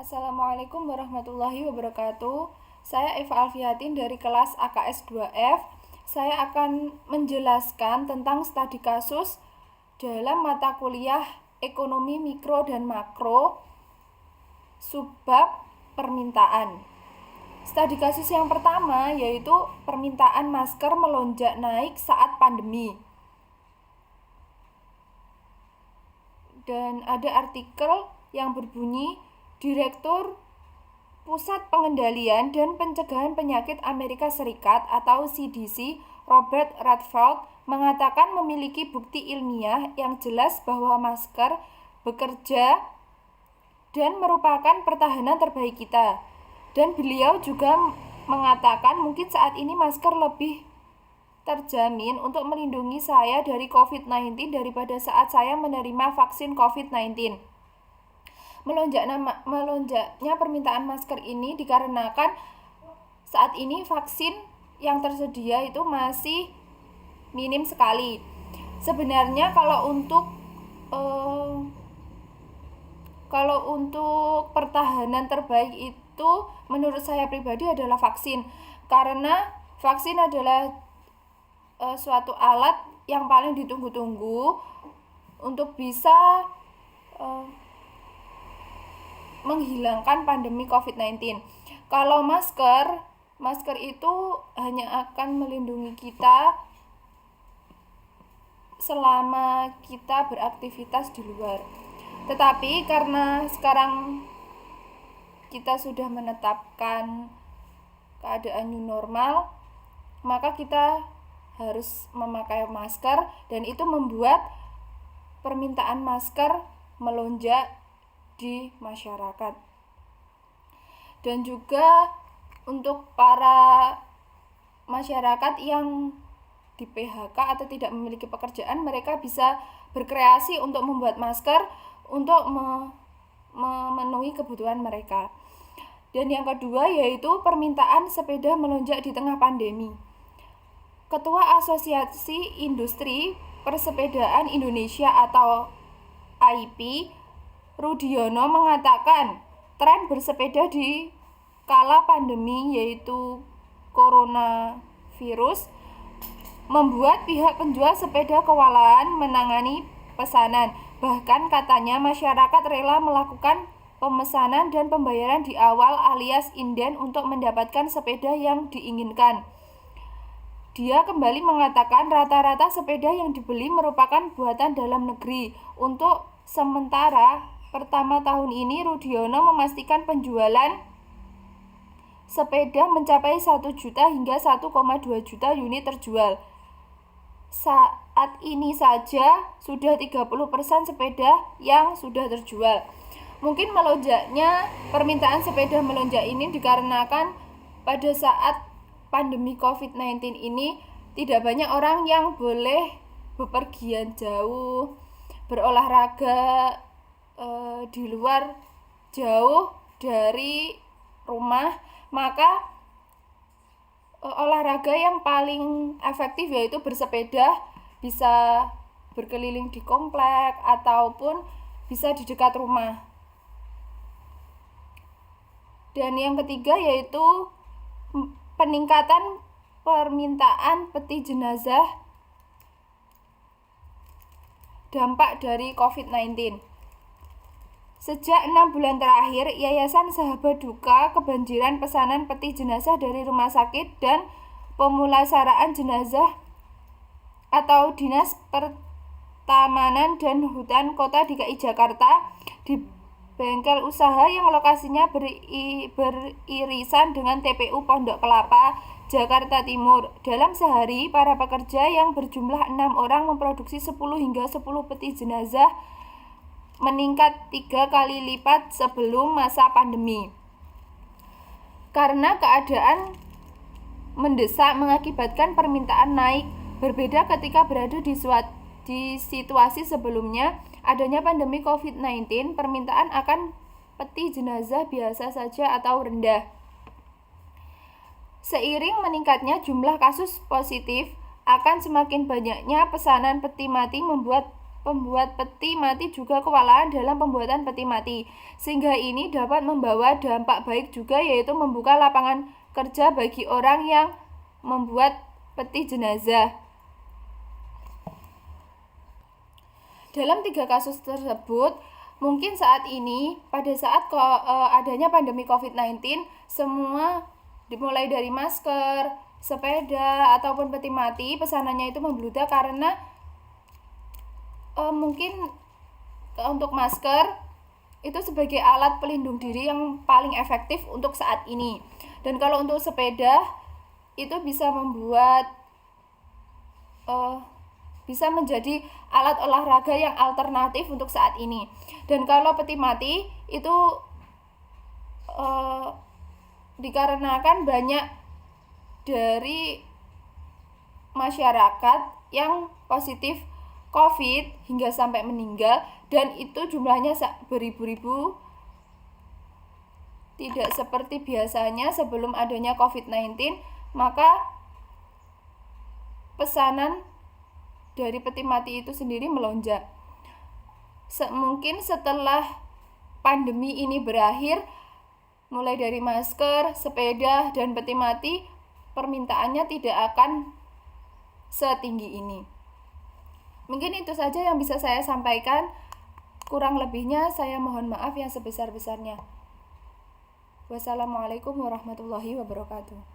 Assalamualaikum warahmatullahi wabarakatuh. Saya Eva Alfiatin dari kelas AKS 2F. Saya akan menjelaskan tentang studi kasus dalam mata kuliah Ekonomi Mikro dan Makro, subbab permintaan. Studi kasus yang pertama yaitu permintaan masker melonjak naik saat pandemi. Dan ada artikel yang berbunyi Direktur Pusat Pengendalian dan Pencegahan Penyakit Amerika Serikat atau CDC, Robert Redfield, mengatakan memiliki bukti ilmiah yang jelas bahwa masker bekerja dan merupakan pertahanan terbaik kita. Dan beliau juga mengatakan mungkin saat ini masker lebih terjamin untuk melindungi saya dari COVID-19 daripada saat saya menerima vaksin COVID-19. Melonjaknya permintaan masker ini dikarenakan saat ini vaksin yang tersedia itu masih minim sekali. Sebenarnya kalau untuk pertahanan terbaik itu menurut saya pribadi adalah vaksin, karena vaksin adalah suatu alat yang paling ditunggu-tunggu untuk bisa menghilangkan pandemi COVID-19. Kalau masker itu hanya akan melindungi kita selama kita beraktivitas di luar. Tetapi karena sekarang kita sudah menetapkan keadaan new normal, maka kita harus memakai masker, dan itu membuat permintaan masker melonjak di masyarakat. Dan juga untuk para masyarakat yang di PHK atau tidak memiliki pekerjaan, mereka bisa berkreasi untuk membuat masker untuk memenuhi kebutuhan mereka. Dan yang kedua yaitu permintaan sepeda melonjak di tengah pandemi. Ketua Asosiasi Industri Persepedaan Indonesia atau AIP, Rudiono, mengatakan tren bersepeda di kala pandemi yaitu coronavirus membuat pihak penjual sepeda kewalahan menangani pesanan. Bahkan katanya masyarakat rela melakukan pemesanan dan pembayaran di awal alias inden untuk mendapatkan sepeda yang diinginkan. Dia kembali mengatakan rata-rata sepeda yang dibeli merupakan buatan dalam negeri. Untuk sementara pertama tahun ini, Rudiono memastikan penjualan sepeda mencapai 1 juta hingga 1,2 juta unit terjual. Saat ini saja sudah 30% sepeda yang sudah terjual. Mungkin melonjaknya permintaan sepeda melonjak ini dikarenakan pada saat pandemi COVID-19 ini tidak banyak orang yang boleh bepergian jauh, berolahraga di luar jauh dari rumah, maka olahraga yang paling efektif yaitu bersepeda, bisa berkeliling di komplek ataupun bisa di dekat rumah. Dan yang ketiga yaitu peningkatan permintaan peti jenazah dampak dari COVID-19. Sejak 6 bulan terakhir, Yayasan Sahabat Duka kebanjiran pesanan peti jenazah dari rumah sakit dan pemulasaraan jenazah atau Dinas Pertamanan dan Hutan Kota DKI Jakarta di bengkel usaha yang lokasinya beririsan dengan TPU Pondok Kelapa, Jakarta Timur. Dalam sehari, para pekerja yang berjumlah 6 orang memproduksi 10 hingga 10 peti jenazah, meningkat 3 kali lipat sebelum masa pandemi. Karena keadaan mendesak mengakibatkan permintaan naik. Berbeda ketika berada di situasi sebelumnya adanya pandemi COVID-19, permintaan akan peti jenazah biasa saja atau rendah. Seiring meningkatnya jumlah kasus positif, akan semakin banyaknya pesanan peti mati membuat pembuat peti mati juga kewalahan dalam pembuatan peti mati, sehingga ini dapat membawa dampak baik juga, yaitu membuka lapangan kerja bagi orang yang membuat peti jenazah. Dalam 3 kasus tersebut, mungkin saat ini pada saat adanya pandemi COVID-19, semua dimulai dari masker, sepeda, ataupun peti mati, pesanannya itu membludak karena mungkin untuk masker itu sebagai alat pelindung diri yang paling efektif untuk saat ini. Dan kalau untuk sepeda itu bisa membuat bisa menjadi alat olahraga yang alternatif untuk saat ini. Dan kalau peti mati itu dikarenakan banyak dari masyarakat yang positif COVID hingga sampai meninggal, dan itu jumlahnya beribu-ribu, tidak seperti biasanya sebelum adanya COVID-19, maka pesanan dari peti mati itu sendiri melonjak. Mungkin setelah pandemi ini berakhir, mulai dari masker, sepeda, dan peti mati, permintaannya tidak akan setinggi ini. Mungkin itu saja yang bisa saya sampaikan. Kurang lebihnya saya mohon maaf yang sebesar-besarnya. Wassalamualaikum warahmatullahi wabarakatuh.